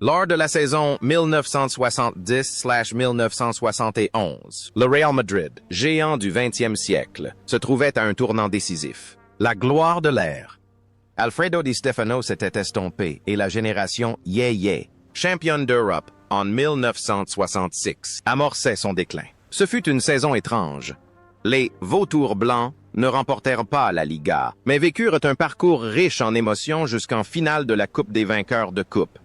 Lors de la saison 1970-1971, le Real Madrid, géant du 20e siècle, se trouvait à un tournant décisif. La gloire de l'ère. Alfredo Di Stefano s'était estompé et la génération Yé-Yé, championne d'Europe en 1966, amorçait son déclin. Ce fut une saison étrange. Les Vautours blancs ne remportèrent pas la Liga, mais vécurent un parcours riche en émotions jusqu'en finale de la Coupe des vainqueurs de Coupe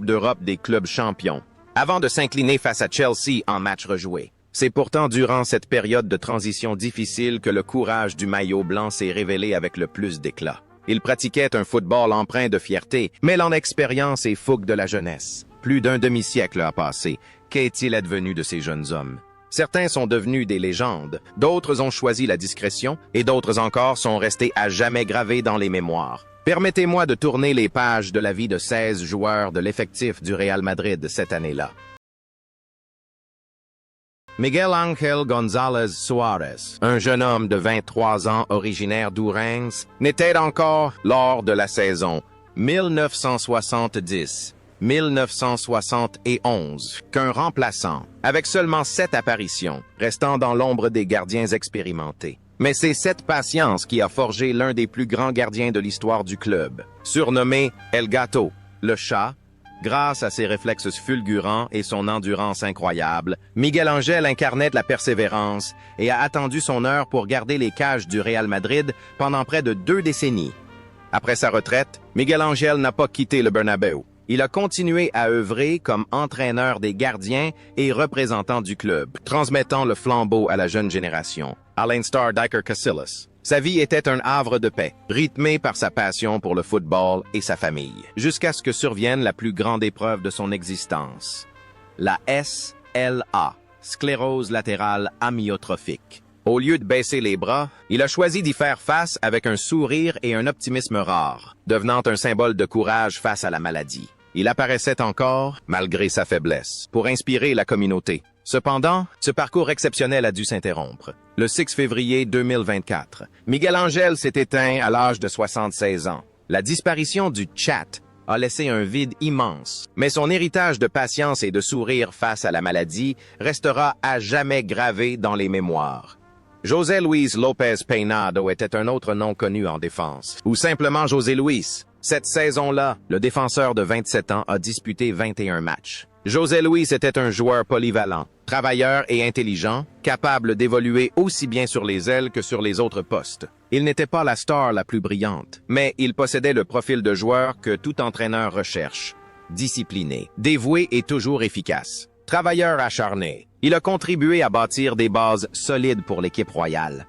d'Europe des clubs champions, avant de s'incliner face à Chelsea en match rejoué. C'est pourtant durant cette période de transition difficile que le courage du maillot blanc s'est révélé avec le plus d'éclat. Il pratiquait un football empreint de fierté, mêlant expérience et fougue de la jeunesse. Plus d'un demi-siècle a passé. Qu'est-il advenu de ces jeunes hommes? Certains sont devenus des légendes, d'autres ont choisi la discrétion et d'autres encore sont restés à jamais gravés dans les mémoires. Permettez-moi de tourner les pages de la vie de 16 joueurs de l'effectif du Real Madrid cette année-là. Miguel Ángel González Suárez, un jeune homme de 23 ans originaire d'Ourense, n'était encore lors de la saison 1970-1971 qu'un remplaçant, avec seulement 7 apparitions, restant dans l'ombre des gardiens expérimentés. Mais c'est cette patience qui a forgé l'un des plus grands gardiens de l'histoire du club. Surnommé El Gato, le chat, grâce à ses réflexes fulgurants et son endurance incroyable, Miguel Ángel incarnait de la persévérance et a attendu son heure pour garder les cages du Real Madrid pendant près de 2 décennies. Après sa retraite, Miguel Ángel n'a pas quitté le Bernabéu. Il a continué à œuvrer comme entraîneur des gardiens et représentant du club, transmettant le flambeau à la jeune génération, à l'instar d'Iker Casillas. Sa vie était un havre de paix, rythmé par sa passion pour le football et sa famille, jusqu'à ce que survienne la plus grande épreuve de son existence, la SLA, sclérose latérale amyotrophique. Au lieu de baisser les bras, il a choisi d'y faire face avec un sourire et un optimisme rare, devenant un symbole de courage face à la maladie. Il apparaissait encore, malgré sa faiblesse, pour inspirer la communauté. Cependant, ce parcours exceptionnel a dû s'interrompre. Le 6 février 2024, Miguel Ángel s'est éteint à l'âge de 76 ans. La disparition du chat a laissé un vide immense, mais son héritage de patience et de sourire face à la maladie restera à jamais gravé dans les mémoires. José Luis López Peinado était un autre nom connu en défense, ou simplement José Luis. Cette saison-là, le défenseur de 27 ans a disputé 21 matchs. José Luis était un joueur polyvalent, travailleur et intelligent, capable d'évoluer aussi bien sur les ailes que sur les autres postes. Il n'était pas la star la plus brillante, mais il possédait le profil de joueur que tout entraîneur recherche. Discipliné, dévoué et toujours efficace. Travailleur acharné, il a contribué à bâtir des bases solides pour l'équipe royale.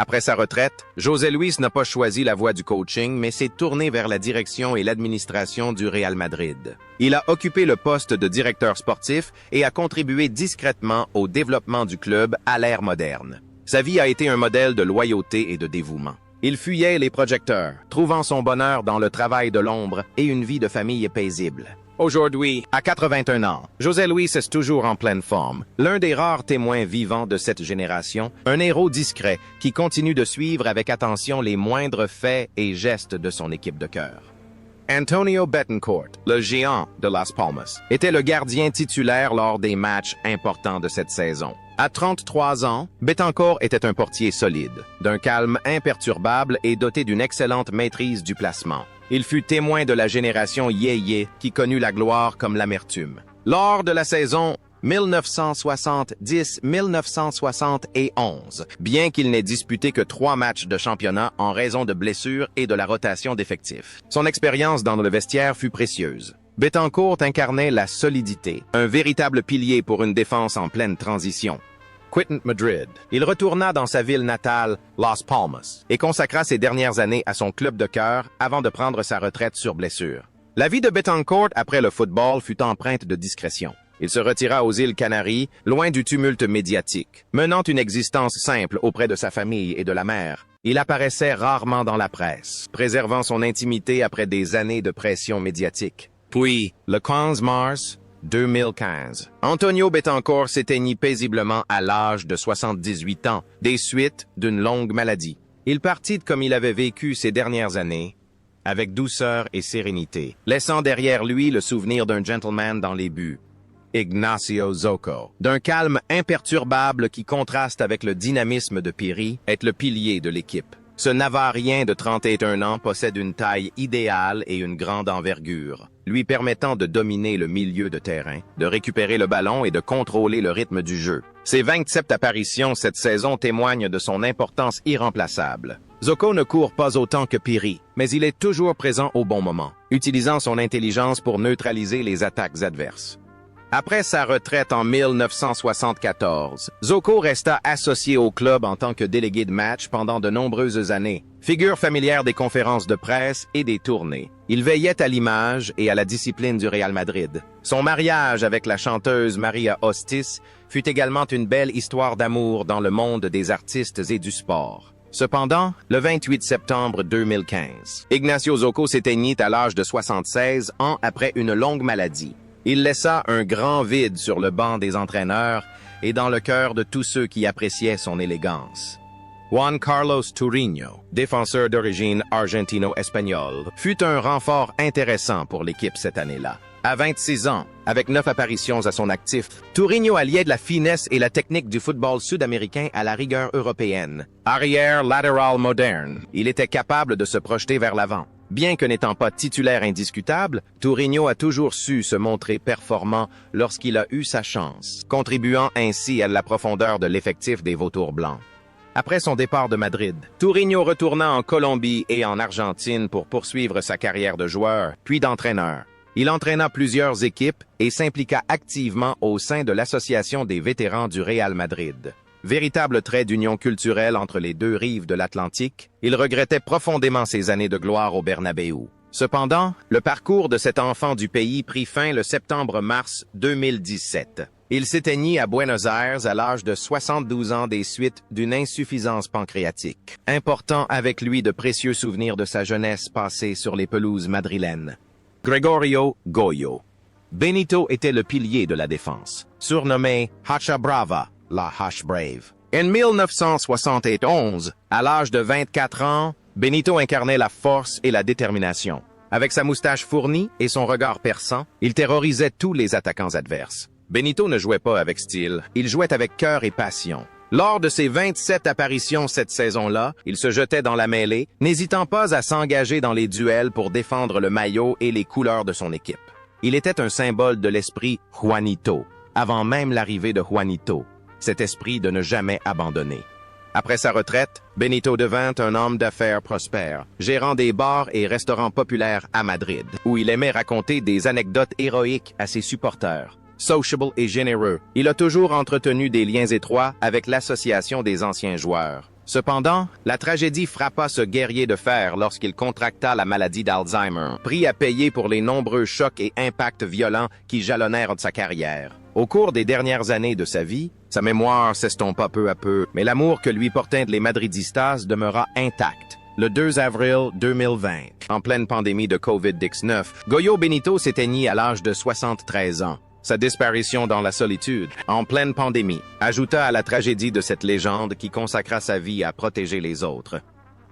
Après sa retraite, José Luis n'a pas choisi la voie du coaching, mais s'est tourné vers la direction et l'administration du Real Madrid. Il a occupé le poste de directeur sportif et a contribué discrètement au développement du club à l'ère moderne. Sa vie a été un modèle de loyauté et de dévouement. Il fuyait les projecteurs, trouvant son bonheur dans le travail de l'ombre et une vie de famille paisible. Aujourd'hui, à 81 ans, José Luis est toujours en pleine forme, l'un des rares témoins vivants de cette génération, un héros discret qui continue de suivre avec attention les moindres faits et gestes de son équipe de cœur. Antonio Betancourt, le géant de Las Palmas, était le gardien titulaire lors des matchs importants de cette saison. À 33 ans, Betancourt était un portier solide, d'un calme imperturbable et doté d'une excellente maîtrise du placement. Il fut témoin de la génération Yé-Yé qui connut la gloire comme l'amertume. Lors de la saison 1970-1971, bien qu'il n'ait disputé que 3 matchs de championnat en raison de blessures et de la rotation d'effectifs, son expérience dans le vestiaire fut précieuse. Betancourt incarnait la solidité, un véritable pilier pour une défense en pleine transition. Quittant Madrid, il retourna dans sa ville natale, Las Palmas, et consacra ses dernières années à son club de cœur avant de prendre sa retraite sur blessure. La vie de Betancourt après le football fut empreinte de discrétion. Il se retira aux îles Canaries, loin du tumulte médiatique, menant une existence simple auprès de sa famille et de la mère. Il apparaissait rarement dans la presse, préservant son intimité après des années de pression médiatique. Puis, le 15 mars 2015, Antonio Betancourt s'éteignit paisiblement à l'âge de 78 ans, des suites d'une longue maladie. Il partit comme il avait vécu ces dernières années, avec douceur et sérénité, laissant derrière lui le souvenir d'un gentleman dans les buts. Ignacio Zocco, d'un calme imperturbable qui contraste avec le dynamisme de Piri, est le pilier de l'équipe. Ce Navarrien de 31 ans possède une taille idéale et une grande envergure, lui permettant de dominer le milieu de terrain, de récupérer le ballon et de contrôler le rythme du jeu. Ses 27 apparitions cette saison témoignent de son importance irremplaçable. Zocco ne court pas autant que Piri, mais il est toujours présent au bon moment, utilisant son intelligence pour neutraliser les attaques adverses. Après sa retraite en 1974, Zocco resta associé au club en tant que délégué de match pendant de nombreuses années, figure familière des conférences de presse et des tournées. Il veillait à l'image et à la discipline du Real Madrid. Son mariage avec la chanteuse Maria Hostis fut également une belle histoire d'amour dans le monde des artistes et du sport. Cependant, le 28 septembre 2015, Ignacio Zocco s'éteignit à l'âge de 76 ans après une longue maladie. Il laissa un grand vide sur le banc des entraîneurs et dans le cœur de tous ceux qui appréciaient son élégance. Juan Carlos Tourinho, défenseur d'origine argentino-espagnole, fut un renfort intéressant pour l'équipe cette année-là. À 26 ans, avec 9 apparitions à son actif, Tourinho alliait de la finesse et la technique du football sud-américain à la rigueur européenne. Arrière latéral moderne, il était capable de se projeter vers l'avant. Bien que n'étant pas titulaire indiscutable, Tourinho a toujours su se montrer performant lorsqu'il a eu sa chance, contribuant ainsi à la profondeur de l'effectif des Vautours blancs. Après son départ de Madrid, Tourinho retourna en Colombie et en Argentine pour poursuivre sa carrière de joueur, puis d'entraîneur. Il entraîna plusieurs équipes et s'impliqua activement au sein de l'Association des vétérans du Real Madrid. Véritable trait d'union culturelle entre les deux rives de l'Atlantique, il regrettait profondément ses années de gloire au Bernabéu. Cependant, le parcours de cet enfant du pays prit fin le septembre-mars 2017. Il s'éteignit à Buenos Aires à l'âge de 72 ans des suites d'une insuffisance pancréatique, important avec lui de précieux souvenirs de sa jeunesse passée sur les pelouses madrilènes. Gregorio Goyo. Benito était le pilier de la défense, surnommé Hacha Brava, la Hache Brave. En 1971, à l'âge de 24 ans, Benito incarnait la force et la détermination. Avec sa moustache fournie et son regard perçant, il terrorisait tous les attaquants adverses. Benito ne jouait pas avec style, il jouait avec cœur et passion. Lors de ses 27 apparitions cette saison-là, il se jetait dans la mêlée, n'hésitant pas à s'engager dans les duels pour défendre le maillot et les couleurs de son équipe. Il était un symbole de l'esprit Juanito, avant même l'arrivée de Juanito, cet esprit de ne jamais abandonner. Après sa retraite, Benito devint un homme d'affaires prospère, gérant des bars et restaurants populaires à Madrid, où il aimait raconter des anecdotes héroïques à ses supporters. Sociable et généreux, il a toujours entretenu des liens étroits avec l'association des anciens joueurs. Cependant, la tragédie frappa ce guerrier de fer lorsqu'il contracta la maladie d'Alzheimer, prix à payer pour les nombreux chocs et impacts violents qui jalonnèrent sa carrière. Au cours des dernières années de sa vie, sa mémoire s'estompa peu à peu, mais l'amour que lui portaient les Madridistas demeura intact. Le 2 avril 2020, en pleine pandémie de COVID-19, Goyo Benito s'éteignit à l'âge de 73 ans. Sa disparition dans la solitude, en pleine pandémie, ajouta à la tragédie de cette légende qui consacra sa vie à protéger les autres.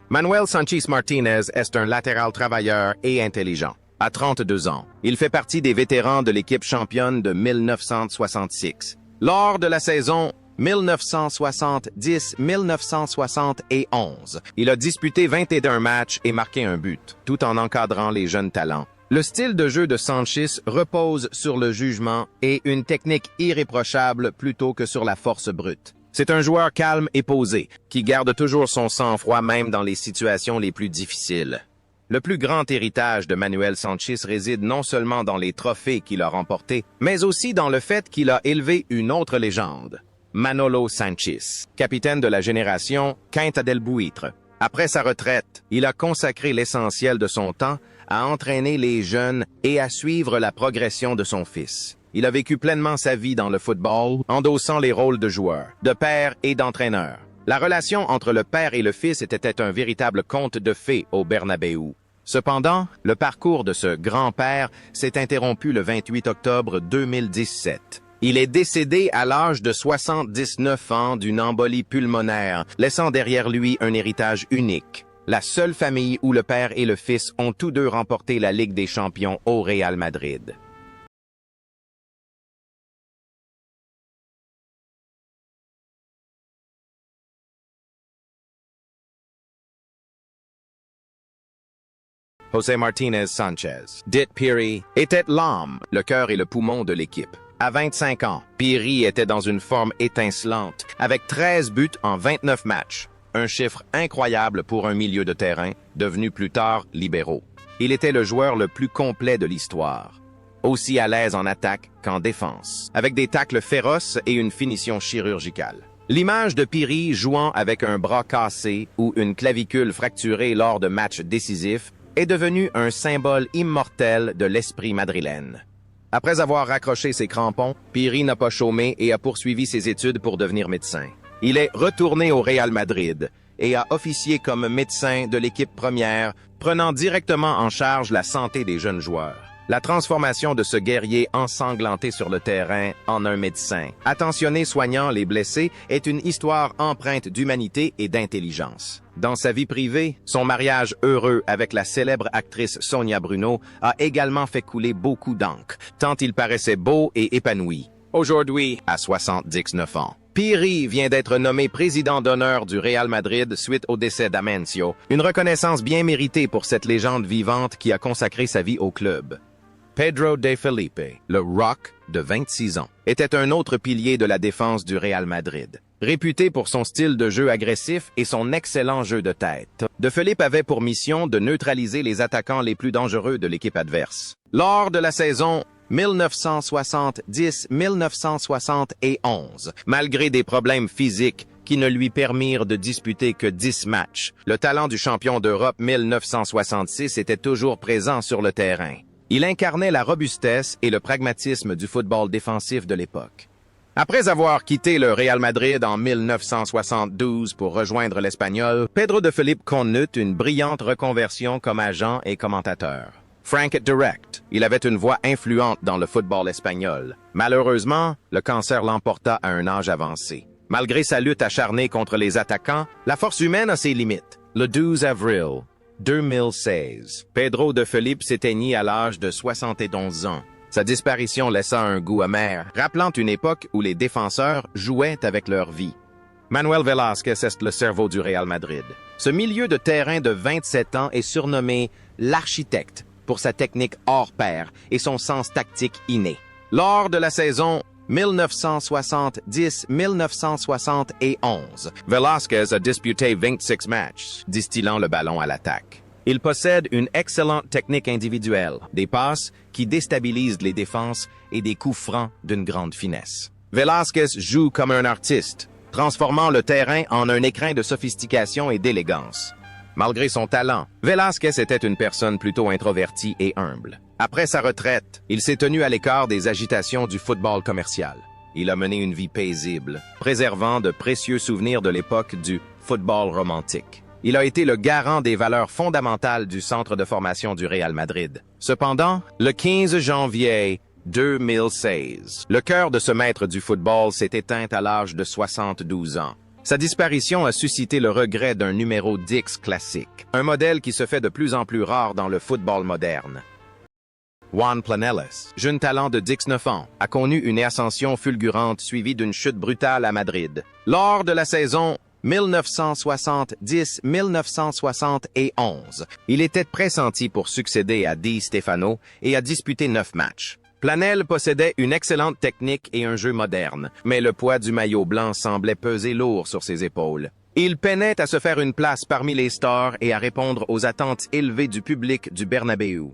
Manuel Sanchis Martinez est un latéral travailleur et intelligent. À 32 ans, il fait partie des vétérans de l'équipe championne de 1966. Lors de la saison 1970-1971, il a disputé 21 matchs et marqué un but, tout en encadrant les jeunes talents. Le style de jeu de Sanchis repose sur le jugement et une technique irréprochable plutôt que sur la force brute. C'est un joueur calme et posé, qui garde toujours son sang-froid même dans les situations les plus difficiles. Le plus grand héritage de Manuel Sanchis réside non seulement dans les trophées qu'il a remportés, mais aussi dans le fait qu'il a élevé une autre légende, Manolo Sanchis, capitaine de la génération Quinta del Buitre. Après sa retraite, il a consacré l'essentiel de son temps à entraîner les jeunes et à suivre la progression de son fils. Il a vécu pleinement sa vie dans le football, endossant les rôles de joueur, de père et d'entraîneur. La relation entre le père et le fils était un véritable conte de fées au Bernabéu. Cependant, le parcours de ce grand-père s'est interrompu le 28 octobre 2017. Il est décédé à l'âge de 79 ans d'une embolie pulmonaire, laissant derrière lui un héritage unique. la seule famille où le père et le fils ont tous deux remporté la Ligue des champions au Real Madrid. José Martínez Sánchez, dit Piri, était l'âme, le cœur et le poumon de l'équipe. À 25 ans, Piri était dans une forme étincelante, avec 13 buts en 29 matchs. Un chiffre incroyable pour un milieu de terrain, devenu plus tard libéraux. Il était le joueur le plus complet de l'histoire. Aussi à l'aise en attaque qu'en défense, avec des tacles féroces et une finition chirurgicale. L'image de Piri jouant avec un bras cassé ou une clavicule fracturée lors de matchs décisifs est devenu un symbole immortel de l'esprit madrilène. Après avoir raccroché ses crampons, Piri n'a pas chômé et a poursuivi ses études pour devenir médecin. Il est retourné au Real Madrid et a officié comme médecin de l'équipe première, prenant directement en charge la santé des jeunes joueurs. La transformation de ce guerrier ensanglanté sur le terrain en un médecin, attentionné soignant les blessés, est une histoire empreinte d'humanité et d'intelligence. Dans sa vie privée, son mariage heureux avec la célèbre actrice Sonia Bruno a également fait couler beaucoup d'encre, tant il paraissait beau et épanoui. Aujourd'hui, à 79 ans, Piri vient d'être nommé président d'honneur du Real Madrid suite au décès d'Amancio, une reconnaissance bien méritée pour cette légende vivante qui a consacré sa vie au club. Pedro de Felipe, le Rock de 26 ans, était un autre pilier de la défense du Real Madrid. Réputé pour son style de jeu agressif et son excellent jeu de tête, De Felipe avait pour mission de neutraliser les attaquants les plus dangereux de l'équipe adverse. Lors de la saison 1970-1971, malgré des problèmes physiques qui ne lui permirent de disputer que 10 matchs, le talent du champion d'Europe 1966 était toujours présent sur le terrain. Il incarnait la robustesse et le pragmatisme du football défensif de l'époque. Après avoir quitté le Real Madrid en 1972 pour rejoindre l'Espagnol, Pedro de Felipe connut une brillante reconversion comme agent et commentateur. Frank Direct, il avait une voix influente dans le football espagnol. Malheureusement, le cancer l'emporta à un âge avancé. Malgré sa lutte acharnée contre les attaquants, la force humaine a ses limites. Le 12 avril 2016, Pedro de Felipe s'éteignit à l'âge de 71 ans. Sa disparition laissa un goût amer, rappelant une époque où les défenseurs jouaient avec leur vie. Manuel Velázquez est le cerveau du Real Madrid. Ce milieu de terrain de 27 ans est surnommé l'architecte pour sa technique hors pair et son sens tactique inné. Lors de la saison 1970-1971, Velázquez a disputé 26 matchs, distillant le ballon à l'attaque. Il possède une excellente technique individuelle, des passes qui déstabilisent les défenses et des coups francs d'une grande finesse. Velázquez joue comme un artiste, transformant le terrain en un écrin de sophistication et d'élégance. Malgré son talent, Velázquez était une personne plutôt introvertie et humble. Après sa retraite, il s'est tenu à l'écart des agitations du football commercial. Il a mené une vie paisible, préservant de précieux souvenirs de l'époque du football romantique. Il a été le garant des valeurs fondamentales du centre de formation du Real Madrid. Cependant, le 15 janvier 2016, le cœur de ce maître du football s'est éteint à l'âge de 72 ans. Sa disparition a suscité le regret d'un numéro 10 classique, un modèle qui se fait de plus en plus rare dans le football moderne. Juan Planelles, jeune talent de 19 ans, a connu une ascension fulgurante suivie d'une chute brutale à Madrid. Lors de la saison 1970-1971, il était pressenti pour succéder à Di Stefano et a disputé 9 matchs. Planelles possédait une excellente technique et un jeu moderne, mais le poids du maillot blanc semblait peser lourd sur ses épaules. Il peinait à se faire une place parmi les stars et à répondre aux attentes élevées du public du Bernabéu.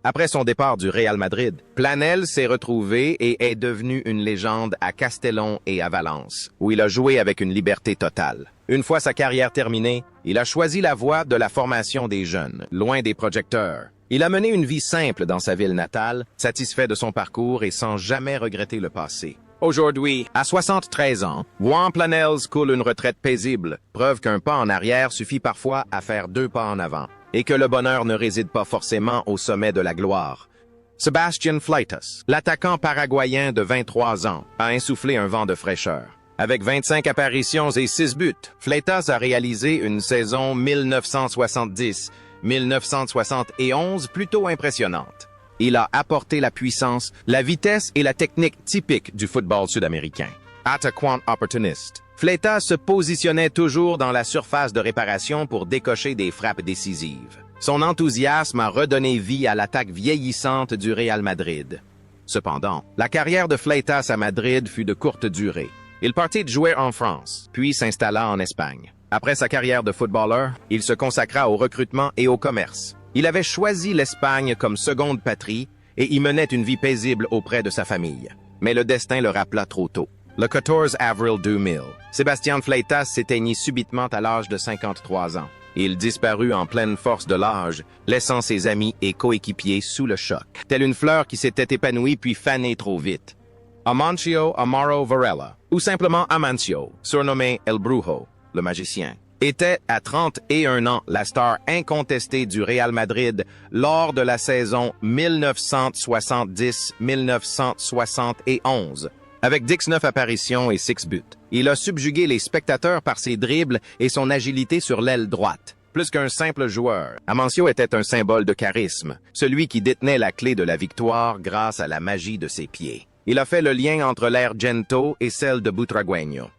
Après son départ du Real Madrid, Planelles s'est retrouvé et est devenu une légende à Castellón et à Valence, où il a joué avec une liberté totale. Une fois sa carrière terminée, il a choisi la voie de la formation des jeunes, loin des projecteurs. Il a mené une vie simple dans sa ville natale, satisfait de son parcours et sans jamais regretter le passé. Aujourd'hui, à 73 ans, Juan Planelles coule une retraite paisible, preuve qu'un pas en arrière suffit parfois à faire 2 pas en avant, et que le bonheur ne réside pas forcément au sommet de la gloire. Sebastián Fleitas, l'attaquant paraguayen de 23 ans, a insufflé un vent de fraîcheur. Avec 25 apparitions et 6 buts, Fleitas a réalisé une saison 1970-1971 plutôt impressionnante. Il a apporté la puissance, la vitesse et la technique typiques du football sud-américain. Attaquant opportuniste, Fleitas se positionnait toujours dans la surface de réparation pour décocher des frappes décisives. Son enthousiasme a redonné vie à l'attaque vieillissante du Real Madrid. Cependant, la carrière de Fleitas à Madrid fut de courte durée. Il partit de jouer en France, puis s'installa en Espagne. Après sa carrière de footballeur, il se consacra au recrutement et au commerce. Il avait choisi l'Espagne comme seconde patrie et y menait une vie paisible auprès de sa famille. Mais le destin le rappela trop tôt. Le 14 avril 2000, Sebastián Fleitas s'éteignit subitement à l'âge de 53 ans. Il disparut en pleine force de l'âge, laissant ses amis et coéquipiers sous le choc, telle une fleur qui s'était épanouie puis fanée trop vite. Amancio Amaro Varela, ou simplement Amancio, surnommé El Brujo, le magicien, était à 31 ans la star incontestée du Real Madrid lors de la saison 1970-1971. Avec 19 apparitions et 6 buts, il a subjugué les spectateurs par ses dribbles et son agilité sur l'aile droite. Plus qu'un simple joueur, Amancio était un symbole de charisme, celui qui détenait la clé de la victoire grâce à la magie de ses pieds. Il a fait le lien entre l'ère Gento et celle de Butragueño.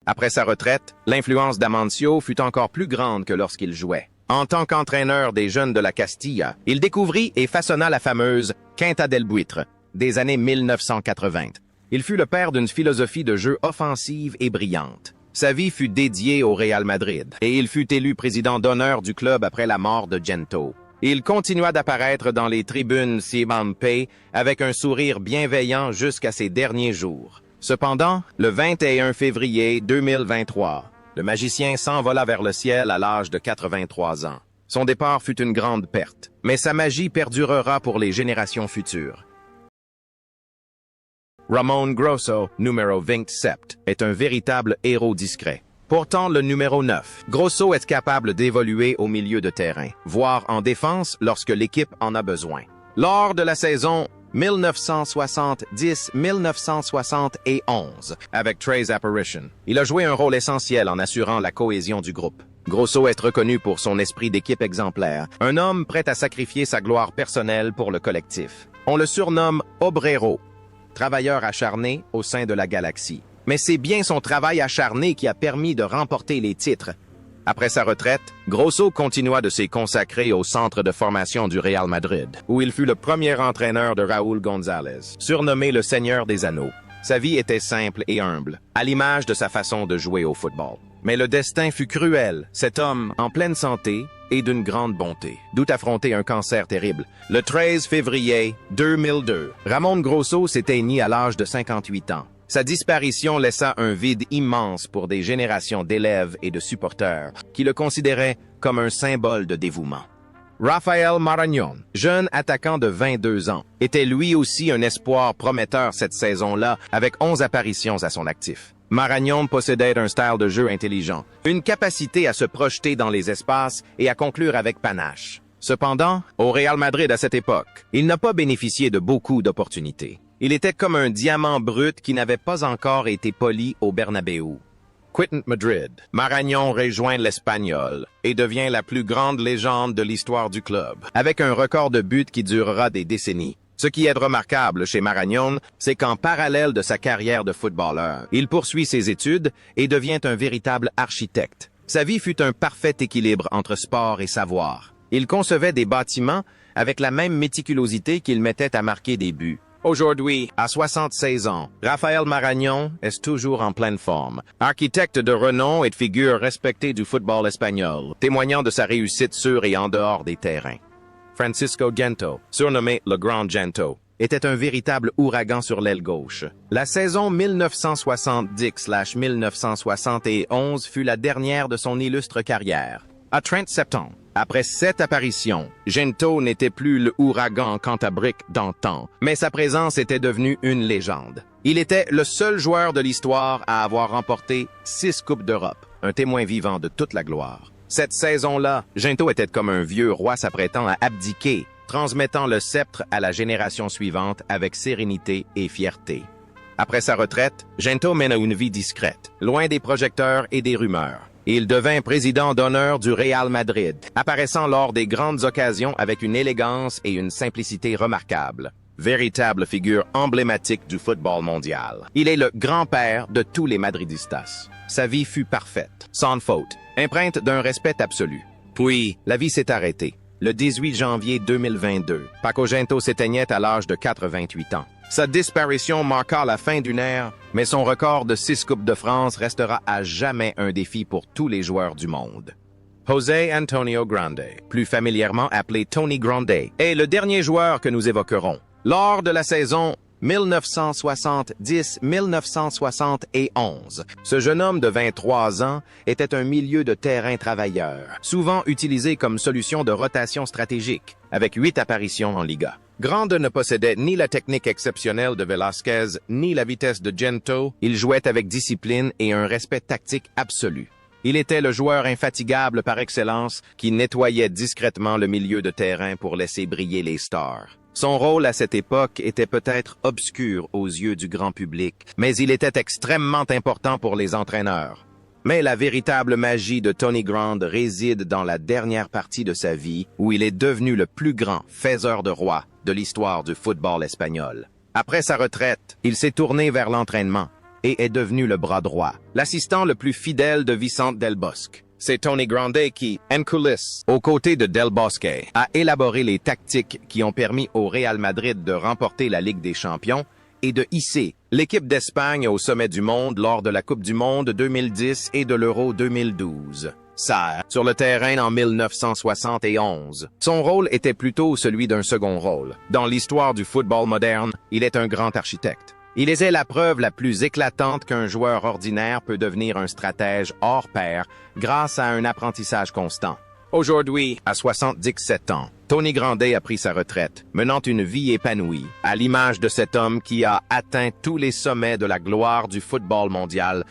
Après sa retraite, l'influence d'Amancio fut encore plus grande que lorsqu'il jouait. En tant qu'entraîneur des jeunes de la Castilla, il découvrit et façonna la fameuse Quinta del Buitre des années 1980. Il fut le père d'une philosophie de jeu offensive et brillante. Sa vie fut dédiée au Real Madrid et il fut élu président d'honneur du club après la mort de Gento. Il continua d'apparaître dans les tribunes Simampé avec un sourire bienveillant jusqu'à ses derniers jours. Cependant, le 21 février 2023, le magicien s'envola vers le ciel à l'âge de 83 ans. Son départ fut une grande perte, mais sa magie perdurera pour les générations futures. Ramon Grosso, numéro 27, est un véritable héros discret. Pourtant, le numéro 9, Grosso est capable d'évoluer au milieu de terrain, voire en défense lorsque l'équipe en a besoin. Lors de la saison 1970-1971, avec Trey's Apparition, il a joué un rôle essentiel en assurant la cohésion du groupe. Grosso est reconnu pour son esprit d'équipe exemplaire, un homme prêt à sacrifier sa gloire personnelle pour le collectif. On le surnomme Obrero, travailleur acharné au sein de la galaxie. Mais c'est bien son travail acharné qui a permis de remporter les titres. Après sa retraite, Grosso continua de se consacrer au centre de formation du Real Madrid, où il fut le premier entraîneur de Raúl González, surnommé le Seigneur des Anneaux. Sa vie était simple et humble, à l'image de sa façon de jouer au football. Mais le destin fut cruel. Cet homme, en pleine santé et d'une grande bonté, dut affronter un cancer terrible. Le 13 février 2002, Ramon Grosso s'éteignit à l'âge de 58 ans. Sa disparition laissa un vide immense pour des générations d'élèves et de supporters qui le considéraient comme un symbole de dévouement. Rafael Marañón, jeune attaquant de 22 ans, était lui aussi un espoir prometteur cette saison-là avec 11 apparitions à son actif. Marañón possédait un style de jeu intelligent, une capacité à se projeter dans les espaces et à conclure avec panache. Cependant, au Real Madrid à cette époque, il n'a pas bénéficié de beaucoup d'opportunités. Il était comme un diamant brut qui n'avait pas encore été poli au Bernabéu. Quittant Madrid, Marañón rejoint l'Espagnol et devient la plus grande légende de l'histoire du club, avec un record de buts qui durera des décennies. Ce qui est remarquable chez Marañón, c'est qu'en parallèle de sa carrière de footballeur, il poursuit ses études et devient un véritable architecte. Sa vie fut un parfait équilibre entre sport et savoir. Il concevait des bâtiments avec la même méticulosité qu'il mettait à marquer des buts. Aujourd'hui, à 76 ans, Rafael Marañón est toujours en pleine forme. Architecte de renom et de figure respectée du football espagnol, témoignant de sa réussite sur et en dehors des terrains. Francisco Gento, surnommé le Grand Gento, était un véritable ouragan sur l'aile gauche. La saison 1970-1971 fut la dernière de son illustre carrière. À 37 ans, après 7 apparitions, Gento n'était plus le ouragan cantabrique d'antan, mais sa présence était devenue une légende. Il était le seul joueur de l'histoire à avoir remporté 6 Coupes d'Europe, un témoin vivant de toute la gloire. Cette saison-là, Gento était comme un vieux roi s'apprêtant à abdiquer, transmettant le sceptre à la génération suivante avec sérénité et fierté. Après sa retraite, Gento mène une vie discrète, loin des projecteurs et des rumeurs. Il devint président d'honneur du Real Madrid, apparaissant lors des grandes occasions avec une élégance et une simplicité remarquables. Véritable figure emblématique du football mondial. Il est le grand-père de tous les Madridistas. Sa vie fut parfaite, sans faute, empreinte d'un respect absolu. Puis, la vie s'est arrêtée. Le 18 janvier 2022, Paco Gento s'éteignait à l'âge de 88 ans. Sa disparition marqua la fin d'une ère, mais son record de 6 Coupes de France restera à jamais un défi pour tous les joueurs du monde. José Antonio Grande, plus familièrement appelé Tony Grande, est le dernier joueur que nous évoquerons. Lors de la saison 1970-1971, ce jeune homme de 23 ans était un milieu de terrain travailleur, souvent utilisé comme solution de rotation stratégique, avec 8 apparitions en Liga. Grande ne possédait ni la technique exceptionnelle de Velázquez, ni la vitesse de Gento. Il jouait avec discipline et un respect tactique absolu. Il était le joueur infatigable par excellence qui nettoyait discrètement le milieu de terrain pour laisser briller les stars. Son rôle à cette époque était peut-être obscur aux yeux du grand public, mais il était extrêmement important pour les entraîneurs. Mais la véritable magie de Tony Grande réside dans la dernière partie de sa vie, où il est devenu le plus grand faiseur de rois de l'histoire du football espagnol. Après sa retraite, il s'est tourné vers l'entraînement et est devenu le bras droit, l'assistant le plus fidèle de Vicente Del Bosque. C'est Tony Grande qui, en coulisses, aux côtés de Del Bosque, a élaboré les tactiques qui ont permis au Real Madrid de remporter la Ligue des Champions et de hisser l'équipe d'Espagne au sommet du monde lors de la Coupe du Monde 2010 et de l'Euro 2012. Sur le terrain en 1971. Son rôle était plutôt celui d'un second rôle. Dans l'histoire du football moderne, il est un grand architecte. Il est la preuve la plus éclatante qu'un joueur ordinaire peut devenir un stratège hors pair grâce à un apprentissage constant. Aujourd'hui, à 77 ans, Tony Grande a pris sa retraite, menant une vie épanouie, à l'image de cet homme qui a atteint tous les sommets de la gloire du football mondial